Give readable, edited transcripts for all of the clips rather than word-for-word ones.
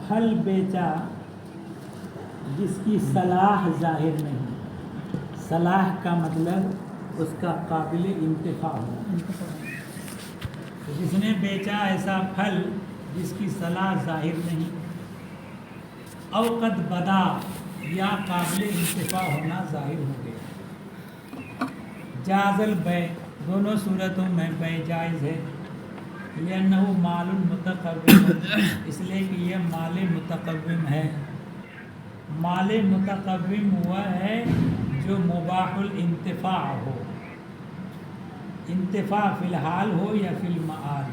پھل بیچا جس کی صلاح ظاہر نہیں. صلاح کا مطلب اس کا قابل انتفاع ہو. جس نے بیچا ایسا پھل جس کی صلاح ظاہر نہیں، او قد بدا یا قابل انتفاع ہونا ظاہر ہو گیا. جاز البیع، دونوں صورتوں میں بیع جائز ہے. لأنہ مال متقوم، اس لیے کہ یہ مال متقوم ہے. مال متقوم ہوا ہے جو مباح الانتفاع ہو، انتفاع فی الحال ہو یا فی المآل.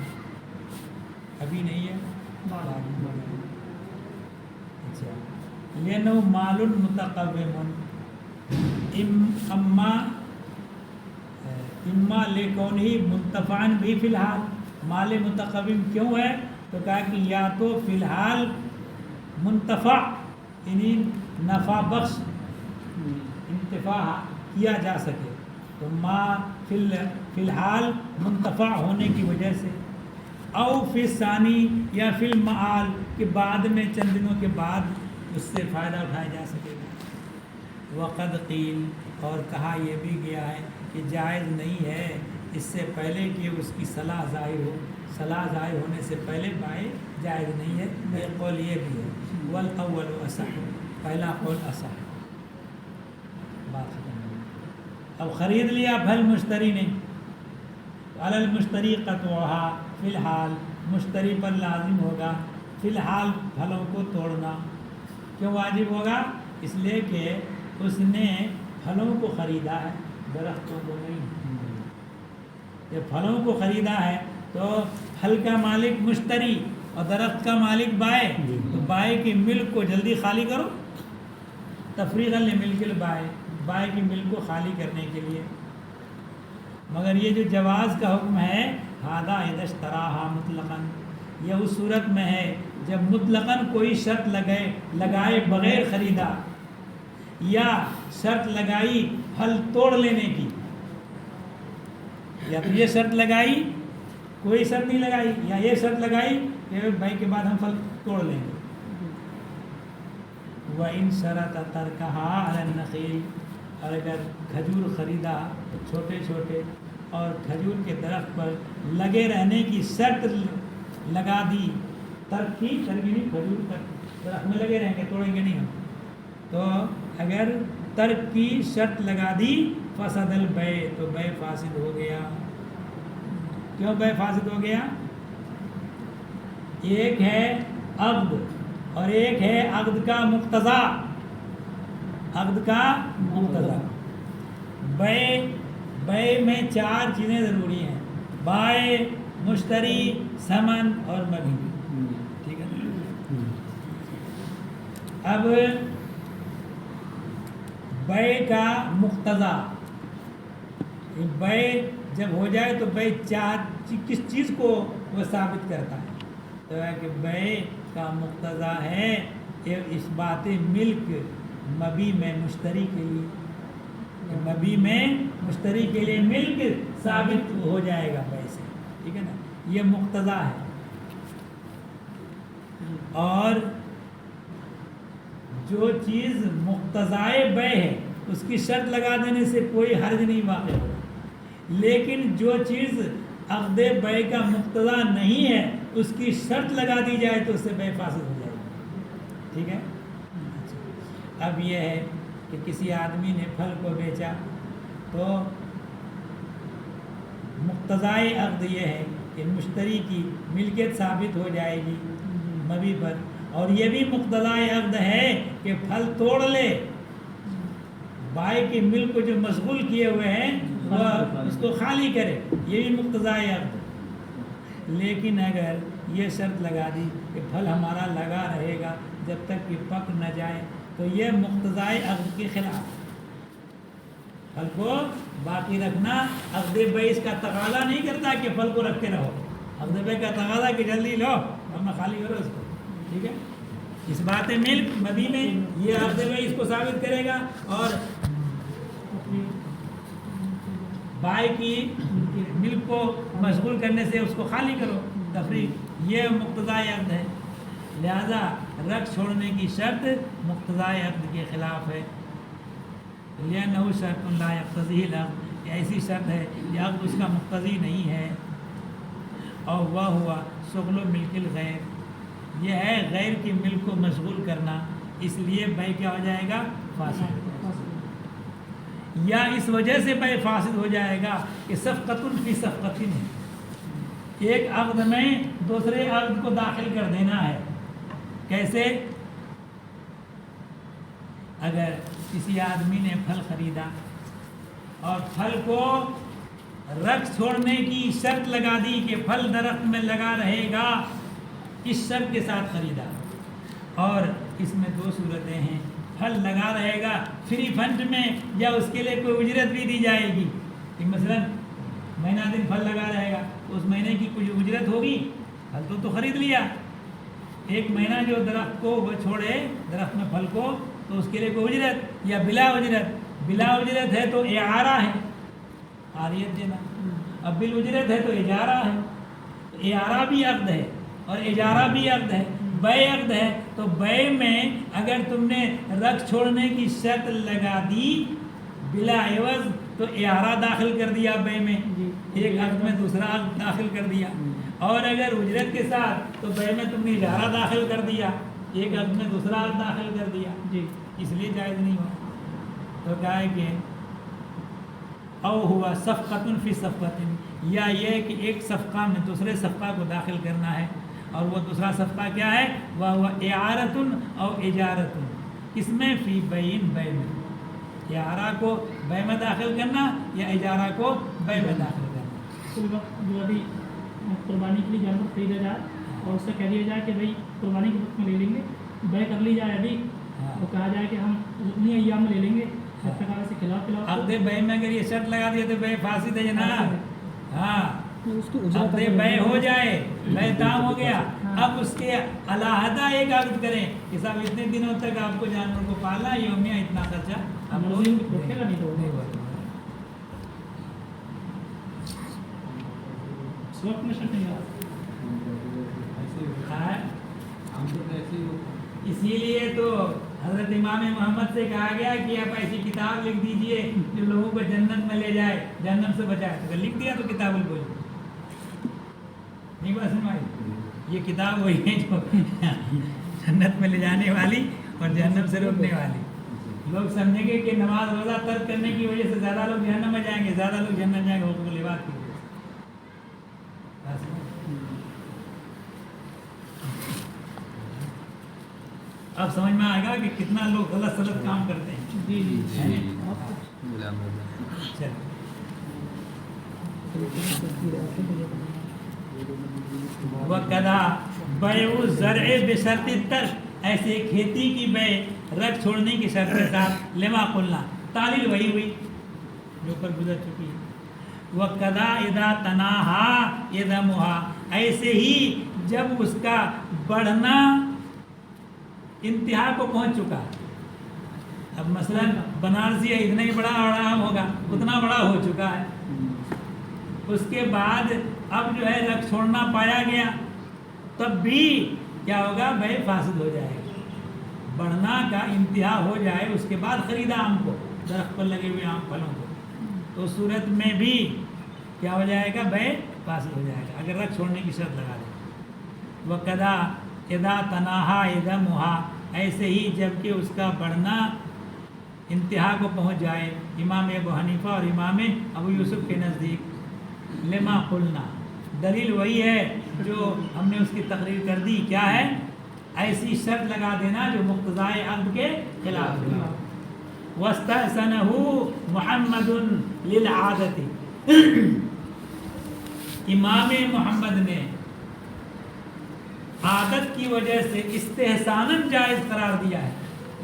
ابھی نہیں ہے. اچھا، لأنہ مال متقوم اما لکونہ منتفعا بھی فی الحال. مال متقوم کیوں ہے؟ تو کہا کہ یا تو فی الحال منتفع یعنی نفع بخش انتفاع کیا جا سکے، تو ما فی الحال منتفع ہونے کی وجہ سے، او فی ثانی یا فی المآل کہ بعد میں چند دنوں کے بعد اس سے فائدہ اٹھایا جا سکے گا. وقد قیل، اور کہا یہ بھی گیا ہے کہ جائز نہیں ہے اس سے پہلے کہ اس کی صلاح ظاہر ہو. صلاح ظاہر ہونے سے پہلے بائع جائز نہیں ہے. ایک قول یہ بھی ہے. والاول اصح، پہلا قول اصح. بات ختم ہو گئی. اب خرید لیا پھل مشتری نے، علی المشتری قطعها، فی الحال مشتری پر لازم ہوگا فی الحال پھلوں کو توڑنا. کیوں واجب ہوگا؟ اس لیے کہ اس نے پھلوں کو خریدا ہے، درختوں کو نہیں. یہ پھلوں کو خریدا ہے تو پھل کا مالک مشتری اور درخت کا مالک بائع. تو بائع کی ملک کو جلدی خالی کرو، تفریغا لملک البائع، بائع کی ملک کو خالی کرنے کے لیے. مگر یہ جو جواز کا حکم ہے، ہذا اذا اشتراھا مطلقا، یہ اس صورت میں ہے جب مطلقاً کوئی شرط لگائے بغیر خریدا، یا شرط لگائی پھل توڑ لینے کی. یا تو یہ شرط لگائی، کوئی شرط نہیں لگائی، یا یہ شرط لگائی کہ بھائی کے بعد ہم پھل توڑ لیں گے. وَإِن شَرَطَ تَرْكَهَا عَلَى النَّخِيلِ، اور اگر کھجور خریدا چھوٹے چھوٹے اور کھجور کے درخت پر لگے رہنے کی شرط لگا دی، ترک کی ترکیبی کھجور پر درخت میں لگے رہیں گے، توڑیں گے نہیں ہم. تو اگر ترک کی شرط لگا دی فسد البیع، تو بیع فاسد ہو گیا. کیوں بیع فاسد ہو گیا؟ ایک ہے عقد اور ایک ہے عقد کا مقتضا. عقد کا مقتضا، بیع میں 4 چیزیں ضروری ہیں: بائع، مشتری، ثمن اور مبیع. ٹھیک ہے. اب بیع کا مقتضا، بیع جب ہو جائے تو بیع کس چیز کو وہ ثابت کرتا ہے؟ تو ہے کہ بیع کا مقتضا ہے اس بات ملک مبیع میں مشتری کے لیے. مبیع میں مشتری کے لیے ملک ثابت ہو جائے گا بیع سے. ٹھیک ہے نا، یہ مقتضا ہے. اور جو چیز مقتضائے بیع ہے اس کی شرط لگا دینے سے کوئی حرج نہیں واقع ہوگا. لیکن جو چیز عقد بیع کا مقتضا نہیں ہے اس کی شرط لگا دی جائے تو اس سے بیع فاسد ہو جائے گی. ٹھیک ہے. اب یہ ہے کہ کسی آدمی نے پھل کو بیچا تو مقتضائے عقد یہ ہے کہ مشتری کی ملکیت ثابت ہو جائے گی مبیع پر، اور یہ بھی مقتضائے عقد ہے کہ پھل توڑ لے، بائع کی ملک کو جو مشغول کیے ہوئے ہیں وہ اس کو خالی کرے. یہ بھی مقتضائے عقد. لیکن اگر یہ شرط لگا دی کہ پھل ہمارا لگا رہے گا جب تک کہ پک نہ جائے، تو یہ مقتضائے عقد کے خلاف. پھل کو باقی رکھنا عقد بیع اس کا تقاضا نہیں کرتا کہ پھل کو رکھتے رہو. عقد بیع کا تقاضا کہ جلدی لو ورنہ خالی کرو اس کو. ٹھیک ہے. اس بات ملک مبیع میں یہ عقد بیع اس کو ثابت کرے گا، اور بائع کی ملک کو مشغول کرنے سے اس کو خالی کرو، تفریق. یہ مقتضائے عقد ہے. لہذا رقص چھوڑنے کی شرط مقتضائے عقد کے خلاف ہے. لأنه شرط لا يقتضيه العقد، یہ ایسی شرط ہے کہ عقد اس کا مقتضی نہیں ہے. اور وہ ہوا شغل و ملک الغیر، یہ ہے غیر کی ملک کو مشغول کرنا، اس لیے بے کیا ہو جائے گا؟ فاسد. یا اس وجہ سے بے فاسد ہو جائے گا کہ صفقۃ فی صفقۃ ہے، ایک عقد میں دوسرے عقد کو داخل کر دینا ہے. کیسے؟ اگر کسی آدمی نے پھل خریدا اور پھل کو رقص چھوڑنے کی شرط لگا دی کہ پھل درخت میں لگا رہے گا، اس شرط کے ساتھ خریدا، اور اس میں دو صورتیں ہیں، پھل لگا رہے گا فری فنڈ میں یا اس کے لیے کوئی اجرت بھی دی جائے گی. کہ مثلا مہینہ دن پھل لگا رہے گا، اس مہینے کی کچھ اجرت ہوگی، پھل تو خرید لیا. ایک مہینہ جو درخت کو وہ چھوڑے درخت میں پھل کو، تو اس کے لیے کوئی اجرت یا بلا اجرت. بلا اجرت ہے تو اعارہ ہے، عاریت دینا. اب بل اجرت ہے تو اجارہ ہے. اعارہ بھی عقد ہے اور اجارہ بھی عقد ہے، بے عقد ہے. تو بے میں اگر تم نے رقص چھوڑنے کی شرط لگا دی بلا عوض، تو اعارہ داخل کر دیا بے میں، ایک عقد میں دوسرا عقد داخل کر دیا. اور اگر اجرت کے ساتھ تو بے میں تم نے اجارہ داخل کر دیا، ایک عقد میں دوسرا عقد داخل کر دیا. اس لیے جائز نہیں ہوا. تو کہا ہے کہ او ہوا صفقۃ فی صفقۃ، یا یہ کہ ایک صفقہ میں دوسرے صفقہ کو داخل کرنا ہے، اور وہ دوسرا صفقہ کیا ہے؟ وہ ہوا اعارۃ او اجارۃ. اس میں فی بین بے میں، اعارہ کو بے میں داخل کرنا یا اجارہ کو بے میں داخل کرنا. کوئی وقت جو ابھی قربانی کے لیے جانور خریدا جائے اور اس سے کہہ دیا جائے کہ بھائی قربانی کے وقت میں لے لیں گے، بے کر لی جائے ابھی، وہ کہا جائے کہ ہم اتنی ایام میں لے لیں گے، جب تک سے خلاف عقد بے میں اگر یہ شرط لگا دیا تو بے فاسد ہے جناب. ہاں، عقد بے ہو جائے، بے تام ہو گیا، اب اس کے علیحدہ ایک عقد کریں کہ صاحب اتنے دنوں تک آپ کو جانور کو پالنا، یومیہ اتنا خرچہ ہم لوگ رکھے گا. نہیں تو اس وقت میں شرط نہیں آتا. اسی لیے تو حضرت امام محمد سے کہا گیا کہ آپ ایسی کتاب لکھ دیجئے جو لوگوں کو جنت میں لے جائے، جہنم سے بچائے. اگر لکھ دیا تو کتاب الکل نہیں بس ہماری یہ کتاب وہی ہے جو جنت میں لے جانے والی اور جہنم سے روکنے والی. لوگ سمجھیں گے کہ نماز روزہ ترک کرنے کی وجہ سے زیادہ لوگ جہنم میں جائیں گے، زیادہ لوگ جنت جائیں گے حقوق العباد کی وجہ سے. اب سمجھ میں آئے گا کہ کتنا لوگ غلط سلط کام کرتے ہیں. جی جی وَقَدَا بَيْعُ الزَّرْعِ بِشَرْطِ التَّرْكِ، ایسے کھیتی کی بے رقص چھوڑنے کی شرط کے ساتھ. لما قلنا، تعلیل وہی ہوئی جو پر گزر چکی ہے. وَقَدَا اِذَا تَنَاهَا اِذَمُهَا، ایسے ہی جب اس کا بڑھنا انتہا کو پہنچ چکا. اب مثلا بنارسی اتنا ہی بڑا آرام ہوگا، اتنا بڑا ہو چکا ہے. اس کے بعد اب جو ہے رقص چھوڑنا پایا گیا، تب بھی کیا ہوگا؟ بے فاسد ہو جائے گا. بڑھنا کا انتہا ہو جائے، اس کے بعد خریدا آم کو، درخت پر لگے ہوئے آم پھلوں کو، تو صورت میں بھی کیا ہو جائے گا؟ بے فاسد ہو جائے گا اگر رقص چھوڑنے کی شرط لگا دیں. وَقَدَا اِذَا تَنَاهَا اِذَمُهَا، ایسے ہی جب کہ اس کا بڑھنا انتہا کو پہنچ جائے. امام ابو حنیفہ اور امام ابو یوسف کے نزدیک. لما قلنا، دلیل وہی ہے جو ہم نے اس کی تقریر کر دی. کیا ہے؟ ایسی شرط لگا دینا جو مقتضائے عقد کے خلاف ہے. وَاسْتَحْسَنَهُ مُحَمَّدٌ لِلْعَادَةِ، امام محمد نے عادت کی وجہ سے استحساناً جائز قرار دیا ہے.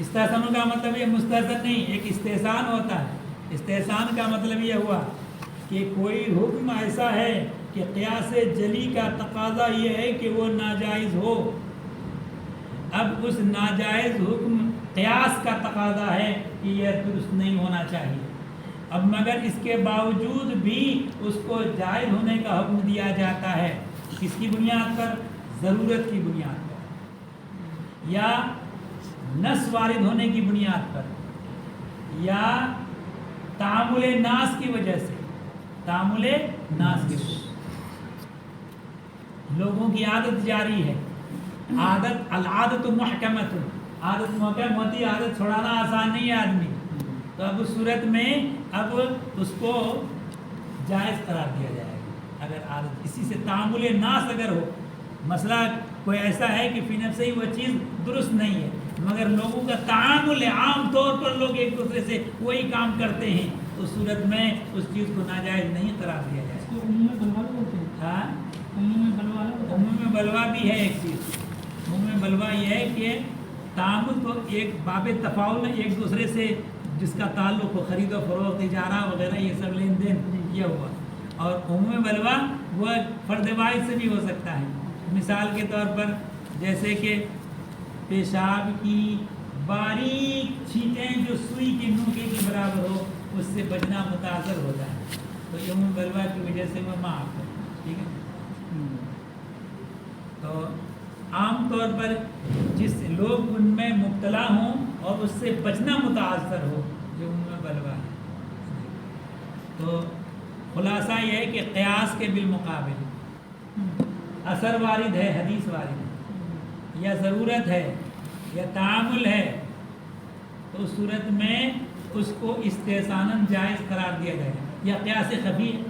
استحسان کا مطلب یہ مستحسن نہیں، ایک استحسان ہوتا ہے. استحسان کا مطلب یہ ہوا کہ کوئی حکم ایسا ہے کہ قیاس جلی کا تقاضا یہ ہے کہ وہ ناجائز ہو. اب اس ناجائز حکم قیاس کا تقاضا ہے کہ یہ درست نہیں ہونا چاہیے. اب مگر اس کے باوجود بھی اس کو جائز ہونے کا حکم دیا جاتا ہے. کس کی بنیاد پر؟ ضرورت کی بنیاد پر. یا نص وارد ہونے کی بنیاد پر یا تعامل ناس کی وجہ سے، تعامل ناس کی وجہ سے لوگوں کی عادت جاری ہے، عادت العادت محکمت، عادت محکم ہوتی ہے، عادت چھوڑانا آسان نہیں ہے آدمی، تو اب اس صورت میں اب اس کو جائز قرار دیا جائے گا اگر عادت اسی سے تعامل ناس اگر ہو، مسئلہ کوئی ایسا ہے کہ فی نفس ہی وہ چیز درست نہیں ہے مگر لوگوں کا تعامل عام طور پر لوگ ایک دوسرے سے وہی کام کرتے ہیں، اس صورت میں اس چیز کو ناجائز نہیں قرار دیا جائے گا۔ ہاں عموم میں بلوا بھی ہے ایک چیز، عموم میں بلوا یہ ہے کہ تعامل تو ایک باب تفاعل میں ایک دوسرے سے جس کا تعلق ہو، خرید و فروخت، اجارہ وغیرہ یہ سب لین دین یہ ہوا، اور عموم بلوا وہ فرد واحد سے بھی ہو سکتا ہے، مثال کے طور پر جیسے کہ پیشاب کی باریک چھینٹیں جو سوئی کے نوکے کے برابر ہو اس سے بچنا متاثر ہوتا ہے، تو یہ عموم بلوا کی وجہ سے وہ معاف ہے، ٹھیک ہے۔ تو عام طور پر جس لوگ ان میں مبتلا ہوں اور اس سے بچنا متاثر ہو یہ ان میں بلوا ہے۔ تو خلاصہ یہ ہے کہ قیاس کے بالمقابل اثر وارد ہے، حدیث وارد ہے یا ضرورت ہے یا تعامل ہے تو اس صورت میں اس کو استحساناً جائز قرار دیا جائے گا، یا قیاس خفی ہے،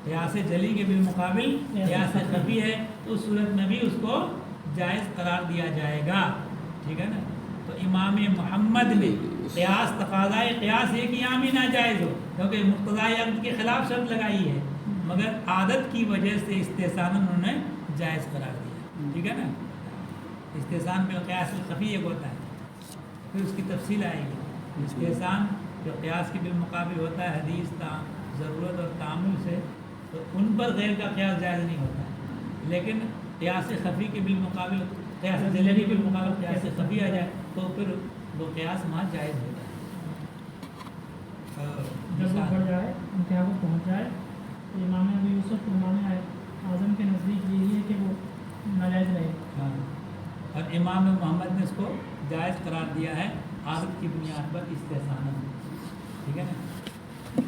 قیاس جلی کے بالمقابل قیاس خفی ہے تو اس صورت میں بھی اس کو جائز قرار دیا جائے گا، ٹھیک ہے نا۔ تو امام محمد نے قیاس تقاضائے قیاس ہے کہ عام ہی ناجائز ہو کیونکہ مقتضائے عقد کے خلاف شرط لگائی ہے مگر عادت کی وجہ سے استحسان انہوں نے جائز قرار دیا، ٹھیک ہے نا۔ استحسان میں قیاس الخفی ایک ہوتا ہے، پھر اس کی تفصیل آئے گی۔ استحسان جو قیاس کے بالمقابل ہوتا ہے حدیث ضرورت اور تعامل سے، تو ان پر غیر کا قیاس جائز نہیں ہوتا ہے، لیکن قیاس خفی کے بالمقابل قیاس جلی کے بالمقابل قیاس خفی آ جائے تو پھر وہ قیاس وہاں جائز ہوتا ہے۔ جب وہ بڑھ جائے انتہا کو پہنچ جائے تو امام ابو یوسف امام اعظم کے نزدیک یہی ہے کہ وہ ناجائز رہے، ہاں، اور امام محمد نے اس کو جائز قرار دیا ہے عادت کی بنیاد پر استحسان، ٹھیک ہے نا۔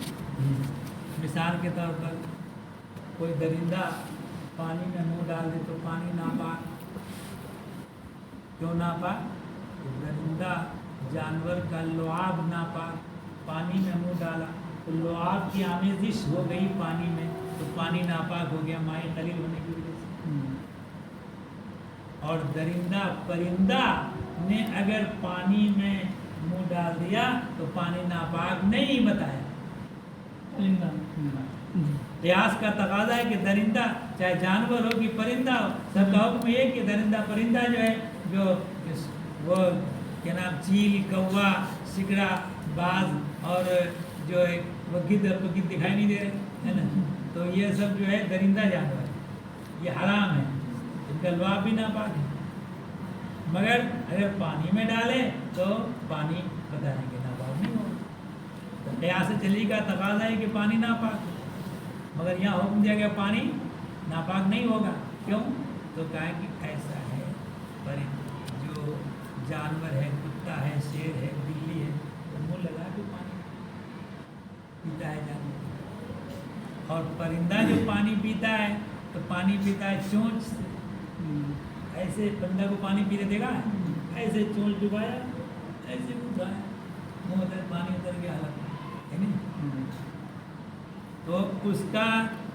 مثال کے طور پر کوئی درندہ پانی میں منہ ڈال دے تو پانی ناپاک، کیوں ناپاک؟ درندہ جانور کا لعاب ناپاک، پانی میں منہ ڈالا تو لعاب کی آمیزش ہو گئی پانی میں تو پانی ناپاک ہو گیا مائع قلیل ہونے کی وجہ سے۔ اور درندہ پرندہ نے اگر پانی میں منہ ڈال دیا تو پانی ناپاک نہیں بتایا۔ قیاس کا تقاضا ہے کہ درندہ چاہے جانور ہو کہ پرندہ ہو، سب کا حکم یہ کہ درندہ پرندہ جو ہے جو وہ کیا نام چیل، کوا، سکڑا، باز اور جو ہے وہ گدھ دکھائی نہیں دے رہے ہے نا، تو یہ سب جو ہے درندہ جانور ہے، یہ حرام ہے، ان کا لعاب بھی ناپاک ہے، مگر اگر پانی میں ڈالے تو پانی بتائیں گے ناپاک نہیں ہوگا۔ تو قیاس جلی کا تقاضا ہے کہ پانی ناپاک ہے، مگر یہاں حکم دیا گیا پانی ناپاک نہیں ہوگا، کیوں؟ تو کہا کہ ایسا ہے جو جانور ہے، کتا ہے، شیر ہے، بلی ہے، تو منہ لگا کے پانی پیتا ہے جانور، اور پرندہ جو پانی پیتا ہے تو پانی پیتا ہے چونچ سے، ایسے پرندہ کو پانی پینے دے گا، ایسے چونچ ڈبایا، ایسے اٹھایا، منہ ادھر پانی اتر گیا حلق ہے نہیں، تو اس کا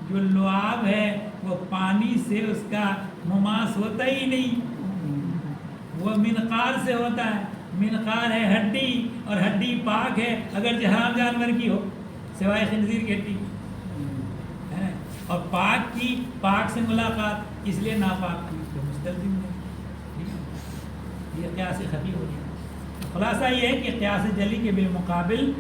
جو لعاب ہے وہ پانی سے اس کا مماس ہوتا ہی نہیں، وہ منقار سے ہوتا ہے، منقار ہے ہڈی اور ہڈی پاک ہے اگر حرام جانور کی ہو سوائے خنزیر کی ہڈی ہے نا، اور پاک کی پاک سے ملاقات اس لیے ناپاک کی تو مستلزم ہے، یہ قیاس خفی ہو گیا۔ خلاصہ یہ ہے کہ قیاس جلی کے بالمقابل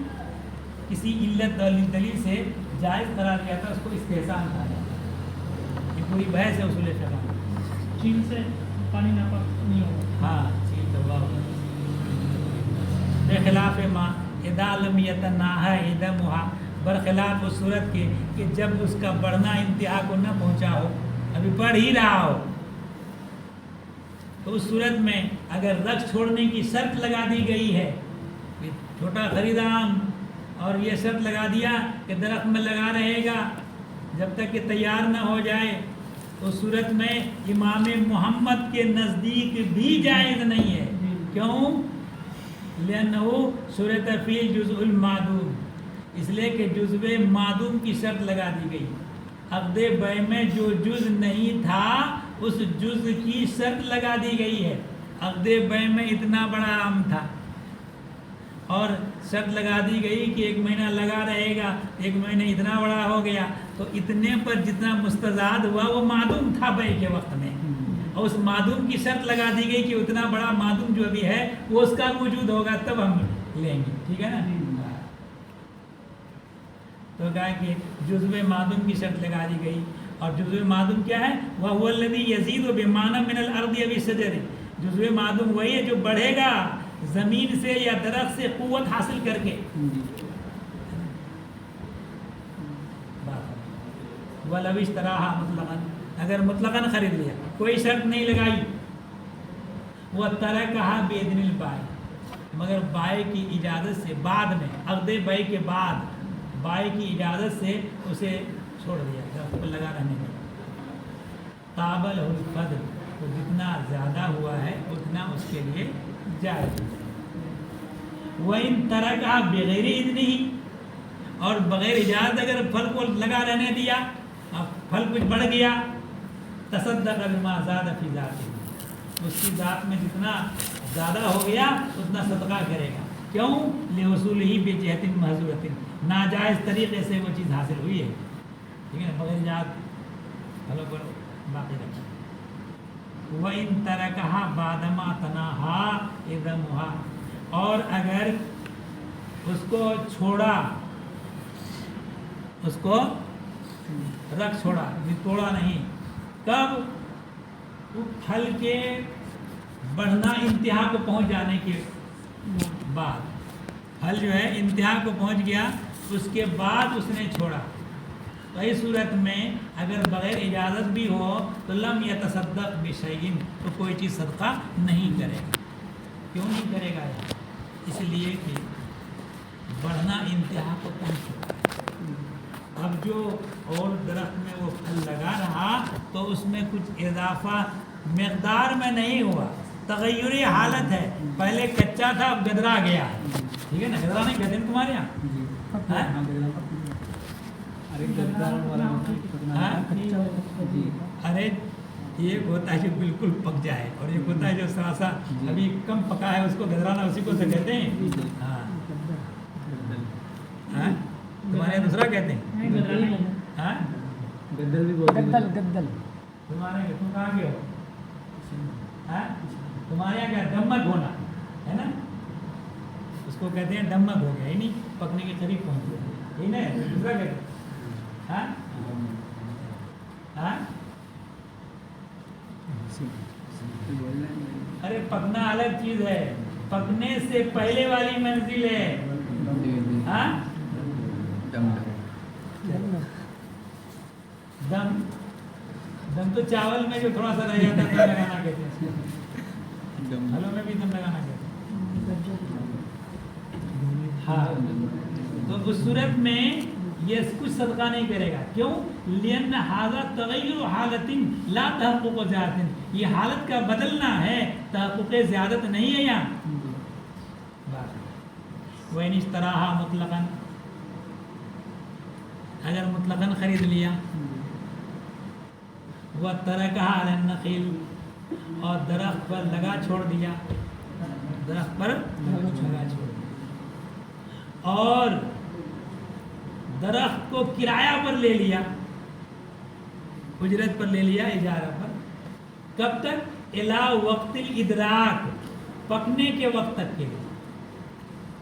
کسی علت دلیل سے جائز قرار دیا تھا، اس کو استحسان کہا جاتا ہے، یہ پوری بحث ہے اصول فقہ۔ چین سے پانی ناپاک نہیں ہوگا، ہاں چیل دبا بخلاف ما اذا لم يتناهى ادمها، برخلاف اس صورت کے کہ جب اس کا بڑھنا انتہا کو نہ پہنچا ہو، ابھی بڑھ ہی رہا ہو تو اس صورت میں اگر رقص چھوڑنے کی شرط لگا دی گئی ہے، چھوٹا خریدا آم اور یہ شرط لگا دیا کہ درخت میں لگا رہے گا جب تک کہ تیار نہ ہو جائے، تو صورت میں امام محمد کے نزدیک بھی جائز نہیں ہے۔ کیوں؟ لأنه صورت فی جزء المعدوم، اس لیے کہ جزو معدوم کی شرط لگا دی گئی۔ عقد بیع میں جو جز نہیں تھا اس جز کی شرط لگا دی گئی ہے۔ عقد بیع میں اتنا بڑا آم تھا اور شرط لگا دی گئی کہ 1 مہینہ لگا رہے گا، 1 مہینے اتنا بڑا ہو گیا، تو اتنے پر جتنا مستزاد ہوا وہ معدوم تھا بیع کے وقت میں، اور اس معدوم کی شرط لگا دی گئی کہ اتنا بڑا معدوم جو بھی ہے وہ اس کا موجود ہوگا تب ہم لیں گے، ٹھیک ہے نا؟ تو کہا کہ جزو معدوم کی شرط لگا دی گئی، اور جزو معدوم کیا ہے؟ وَهُوَ الَّذِي يَزِيدُ بِمَعْنًا مِنَ الْأَرْضِ وَبِالشَّجَرِ، جزو معدوم وہی ہے جو بڑھے گا زمین سے یا درخت سے قوت حاصل کر کے۔ وَلَوِ اشْتَرَاهَا مُطْلَقًا، اگر مطلقاً خرید لیا، کوئی شرط نہیں لگائی، وَتَرَكَهَا بِإِذْنِ الْبَائِعِ، مگر بائع کی اجازت سے، بعد میں عقد بیع کے بعد بائع کی اجازت سے اسے چھوڑ دیا، درخت پر لگا رہنے کا۔ طاب لہ الفضل، تو جتنا زیادہ ہوا ہے اتنا اس کے لیے جائز ہے۔ وَإِن تَرَكَهَا بِغَيْرِ إِذْنِهِ، اور بغیر اجازت اگر پھل کو لگا رہنے دیا، اب پھل کچھ بڑھ گیا، تصدق بما زاد فی ذاتہ، اس کی ذات میں جتنا زیادہ ہو گیا اتنا صدقہ کرے گا۔ کیوں؟ لِحُصُولِهِ بِجِهَةٍ مَحْظُورَةٍ، ناجائز طریقے سے وہ چیز حاصل ہوئی ہے، ٹھیک ہے نا، بغیر اجازت پھلوں پر باقی رکھا۔ وَإِن تَرَكَهَا بَعْدَمَا تَنَاهَا إِذَمُهَا، اور اگر اس کو چھوڑا، اس کو رکھ چھوڑا، توڑا نہیں، کب؟ وہ پھل کے بڑھنا انتہا کو پہنچ جانے کے بعد، پھل جو ہے انتہا کو پہنچ گیا اس کے بعد اس نے چھوڑا، تو اس صورت میں اگر بغیر اجازت بھی ہو تو لم یتصدق بشیء، تو کوئی چیز صدقہ نہیں کرے گا۔ کیوں نہیں کرے گا؟ اس لیے کہ بڑھنا انتہا کو پہنچ چکا ہے، اب جو اور درخت میں وہ پھل لگا رہا تو اس میں کچھ اضافہ مقدار میں نہیں ہوا، تغیری حالت ہے، پہلے کچا تھا اب گدرا گیا، ٹھیک ہے نا؟ گدرا نہیں کہتے ہیں تمہارے یہاں؟ ارے ایک ہوتا ہے جو بالکل پک جائے اور ایک ہوتا ہے جو ذرا سا ابھی کم پکا ہے، اس کو گدرانا اسی کو سے کہتے ہیں۔ ہاں تمہارے یہاں دوسرا کہتے ہیں، ہاں گدل بھی بولتے ہیں، گدل تمہارے تم کہاں کے ہو؟ تمہارے یہاں کیا دمک ہونا ہے نا، اس کو کہتے ہیں دمک ہو گیا، یعنی پکنے کے قریب پہنچ گیا، یہی نا دوسرا کہتے ہیں۔ ارے پکنا الگ چیز ہے، پکنے سے پہلے والی منزل ہے۔ دم دم تو چاول میں جو تھوڑا سا رہ جاتا ہے دم لگانا کہتے ہیں، پھلوں میں بھی دم لگانا کہتے ہیں۔ ہاں تو اس صورت میں یہ کچھ صدقہ نہیں کرے گا، کیوں؟ لأن ھذا تغیر حالت لا تحقق زیادت، یہ حالت کا بدلنا ہے، تحقق زیادت نہیں ہے یہاں۔ وَإِنِ اشْتَرَاهَا مُطْلَقًا، اگر مطلقاً خرید لیا، وَتَرَكَهَا عَلَى النَّخِيلِ، اور درخت پر لگا چھوڑ دیا، درخت پر لگا چھوڑ دیا، اور درخت کو کرایہ پر لے لیا، اجرت پر لے لیا، اجارہ پر، کب تک؟ الی وقت الادراک، پکنے کے وقت تک کے لیے،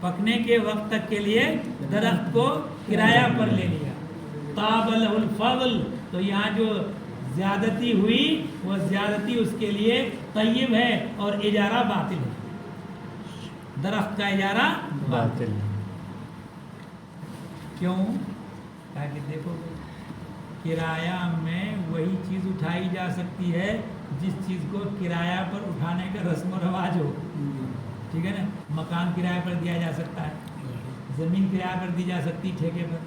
پکنے کے وقت تک کے لیے درخت کو کرایہ پر لے لیا۔ طاب لہ الفضل، تو یہاں جو زیادتی ہوئی وہ زیادتی اس کے لیے طیب ہے اور اجارہ باطل ہے، درخت کا اجارہ باطل ہے۔ کیوں؟ تاکہ دیکھو کرایہ میں وہی چیز اٹھائی جا سکتی ہے جس چیز کو کرایہ پر اٹھانے کا رسم و رواج ہو، ٹھیک ہے نا. مکان کرایہ پر دیا جا سکتا ہے، زمین کرایہ پر دی جا سکتی ٹھیکے پر،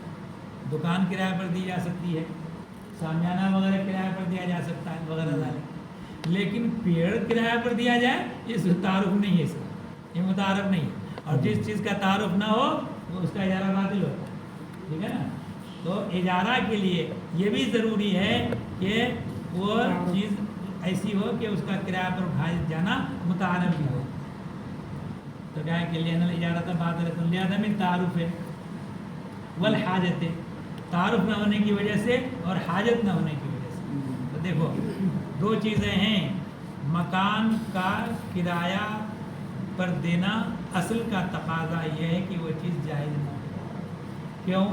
دکان کرایہ پر دی جا سکتی ہے، سامیانہ وغیرہ کرایہ پر دیا جا سکتا ہے وغیرہ ذالک. لیکن پیڑ کرایہ پر دیا جائے اس تعارف نہیں ہے، اس کا یہ متعارف نہیں ہے. اور جس چیز کا تعارف نہ ہو وہ اس کا اجارہ باطل ہوتا ہے، ٹھیک ہے نا. تو اجارہ کے لیے یہ بھی ضروری ہے کہ وہ چیز ایسی ہو کہ اس کا کرایہ پر اٹھایا جانا متعارف بھی ہو. تو کیا ہے کہ لین الاجارۃ باطلۃ لعدم التعارف ہے والحاجت، تعارف نہ ہونے کی وجہ سے اور حاجت نہ ہونے کی وجہ سے. تو دیکھو دو چیزیں ہیں، مکان کا کرایہ پر دینا اصل کا تقاضا یہ ہے کہ وہ چیز جائز نہ ہو. کیوں؟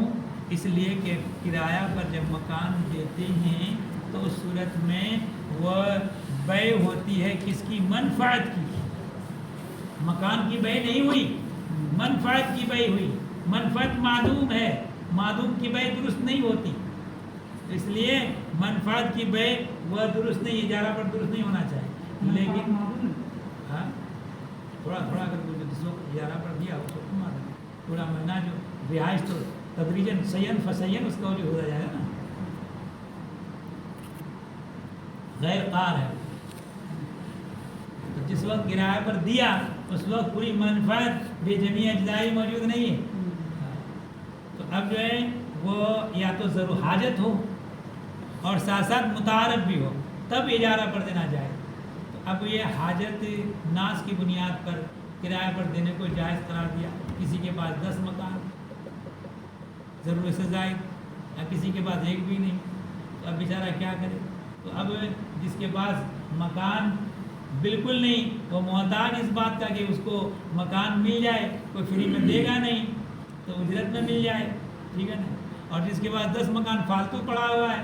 اس لیے کہ کرایہ پر جب مکان دیتے ہیں تو اس صورت میں وہ بیع ہوتی ہے کس کی؟ منفعت کی. مکان کی بیع نہیں ہوئی، منفعت کی بیع ہوئی. منفعت معدوم ہے، معدوم کی بیع درست نہیں ہوتی. اس لیے منفعت کی بیع وہ درست نہیں، اجارہ پر درست نہیں ہونا چاہیے. لیکن ہاں تھوڑا تھوڑا کر جس وقت اجارہ پر دیا اس وقت پورا مہینہ جو رہائش تو تدریجاً سین فسین اس کا جو ہو جائے گا نا، غیر قار ہے. تو جس وقت کرایہ پر دیا اس وقت پوری منفعت بے جمیع اجزائی موجود نہیں ہے. تو اب جو ہے وہ یا تو ضرور حاجت ہو اور ساتھ ساتھ متعارف بھی ہو تب اجارہ پر دینا جائے. تو اب یہ حاجت ناس کی بنیاد پر کرایہ پر دینے کو جائز قرار دیا. کسی کے پاس 10 مکان ضرورت سے زائد، یا کسی کے پاس ایک بھی نہیں، تو اب بیچارہ کیا کرے. تو اب جس کے پاس مکان بالکل نہیں وہ محتاج اس بات کا کہ اس کو مکان مل جائے، کوئی فری میں دے گا نہیں تو اجرت میں مل جائے، ٹھیک ہے نا. اور جس کے پاس 10 مکان فالتو پڑا ہوا ہے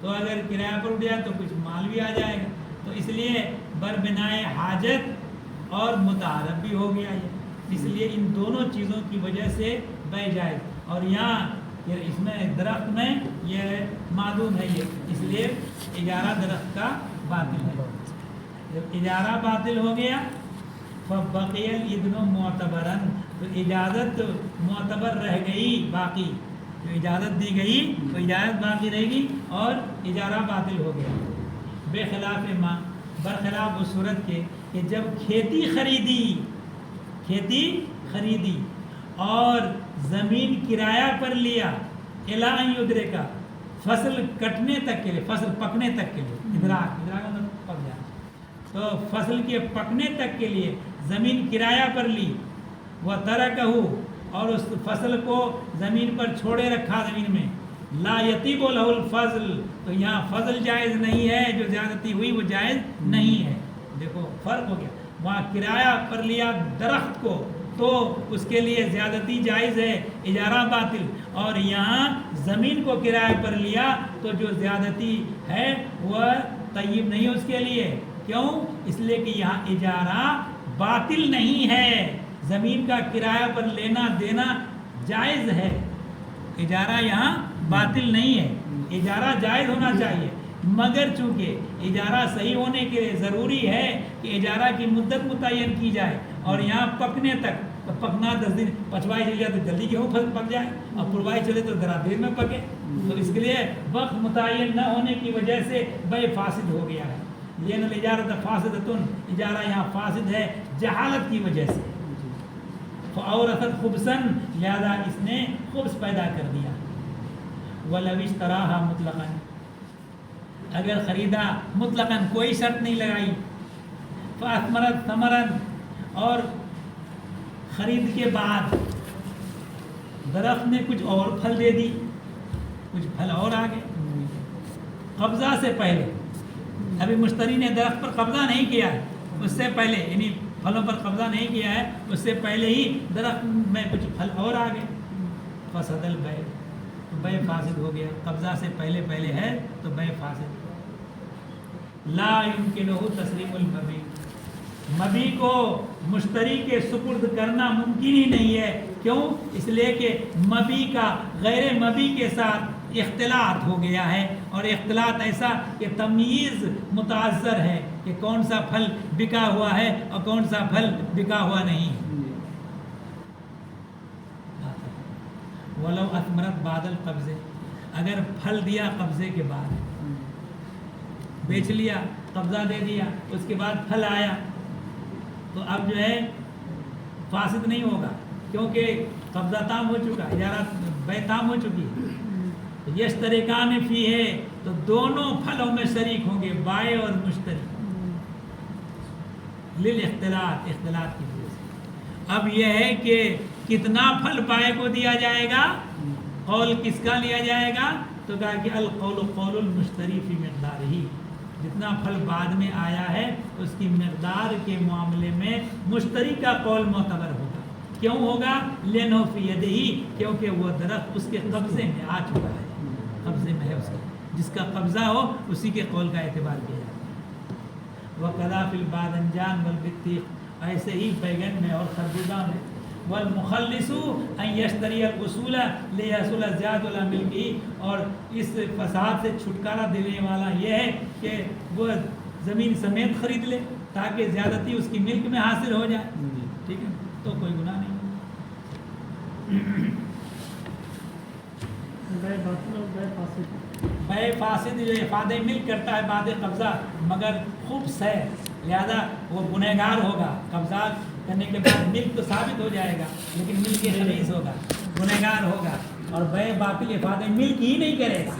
تو اگر کرایہ پر اٹھ جائے تو کچھ مال بھی آ جائے گا. تو اس لیے بربنائے حاجت اور متعارف بھی ہو گیا یہ. اس لیے ان دونوں چیزوں کی وجہ سے بیع جائز. اور یہاں اس میں درخت میں یہ معدوم ہے یہ، اس لیے اجارہ درخت کا باطل ہے. جب اجارہ باطل ہو گیا فبقی الاذن معتبرا، تو اجازت معتبر رہ گئی باقی. جو اجازت دی گئی وہ اجازت باقی رہے گی اور اجارہ باطل ہو گیا. بے خلاف ما، برخلاف اس صورت کے کہ جب کھیتی خریدی اور زمین کرایہ پر لیا، الی ان یدرکا، فصل کٹنے تک کے لیے، فصل پکنے تک کے لیے، ادراک مطلب پک جانا، تو فصل کے پکنے تک کے لیے زمین کرایہ پر لی. وہ ترکہ، اور اس فصل کو زمین پر چھوڑے رکھا زمین میں. لا یطیب لہ الفضل، تو یہاں فضل جائز نہیں ہے، جو زیادتی ہوئی وہ جائز نہیں ہے. دیکھو فرق ہو گیا. وہاں کرایہ پر لیا درخت کو تو اس کے لیے زیادتی جائز ہے، اجارہ باطل. اور یہاں زمین کو کرایہ پر لیا تو جو زیادتی ہے وہ طیب نہیں اس کے لیے. کیوں؟ اس لیے کہ یہاں اجارہ باطل نہیں ہے، زمین کا کرایہ پر لینا دینا جائز ہے. اجارہ یہاں باطل نہیں ہے، اجارہ جائز ہونا چاہیے. مگر چونکہ اجارہ صحیح ہونے کے لیے ضروری ہے کہ اجارہ کی مدت متعین کی جائے. اور یہاں پکنے تک، پکنا 10 دن، پچھوائی چل جائے تو جلدی گیہوں پک جائے، اور پروائی چلے تو ذرا دیر میں پکے. تو اس کے لیے وقت متعین نہ ہونے کی وجہ سے بیع فاسد ہو گیا ہے. لین الاجارۃ فاسدۃ، اجارہ یہاں فاسد ہے جہالت کی وجہ سے. فاورثت خبثا، لہذا اس نے خبث پیدا کر دیا. ولو اشتراها مطلقا، اگر خریدا مطلقاً کوئی شرط نہیں لگائی. فاثمرت ثمرا، اور خرید کے بعد درخت نے کچھ اور پھل دے دی، کچھ پھل اور آ گئے. قبضہ سے پہلے، ابھی مشتری نے درخت پر قبضہ نہیں کیا ہے، اس سے پہلے یعنی پھلوں پر قبضہ نہیں کیا ہے، اس سے پہلے ہی درخت میں کچھ پھل اور آ گئے. فسد البیع، بیع فاسد ہو گیا. قبضہ سے پہلے ہے تو بیع فاسد. لا یمکنہ تسلیم المبیع، مبیع کو مشتری کے سپرد کرنا ممکن ہی نہیں ہے. کیوں؟ اس لیے کہ مبیع کا غیر مبیع کے ساتھ اختلاط ہو گیا ہے، اور اختلاط ایسا کہ تمییز متعذر ہے کہ کون سا پھل بکا ہوا ہے اور کون سا پھل بکا ہوا نہیں. ولو اثمرت بعد القبضے، اگر پھل دیا قبضے کے بعد، بیچ لیا، قبضہ دے دیا، اس کے بعد پھل آیا، تو اب جو ہے فاسد نہیں ہوگا، کیونکہ قبضہ تام ہو چکا، اجارہ بے تام ہو چکی ہے. یشترکان فی ہے، تو دونوں پھلوں میں شریک ہوں گے، بائع اور مشتری، للاختلاط، اختلاط کی وجہ سے. اب یہ ہے کہ کتنا پھل بائع کو دیا جائے گا، قول کس کا لیا جائے گا؟ تو کہا کہ القول قول المشتری فی مقدار ہی، جتنا پھل بعد میں آیا ہے اس کی مقدار کے معاملے میں مشتری کا قول معتبر ہوگا. کیوں ہوگا؟ لینو فی یدہی، کیونکہ وہ درخت اس کے قبضے میں آ چکا ہے، قبضے میں ہے اس کا، جس کا قبضہ ہو اسی کے قول کا اعتبار کیا جاتا ہے. وَقَذَا فِي الْبَاذَنْجَانِ وَالْبِطِّيخِ، ایسے ہی بیگن میں اور خربوزہ میں. والمخلص ان یشتری الاصول لیحصل زیادۃ الملک، اور اس فساد سے چھٹکارا دینے والا یہ ہے کہ وہ زمین سمیت خرید لے تاکہ زیادتی اس کی ملک میں حاصل ہو جائے. ٹھیک ہے، تو کوئی گناہ نہیں. بے باطل اور بے فاسد، بے فاسد جو افادہ ملک کرتا ہے بعد قبضہ مگر خبث ہے، لہذا وہ گنہگار ہوگا. قبضہ کرنے کے بعد ملک تو ثابت ہو جائے گا لیکن ملک خبیث ہوگا، گنہگار ہوگا. اور بے باطل افادہ ملک ہی نہیں کرے گا.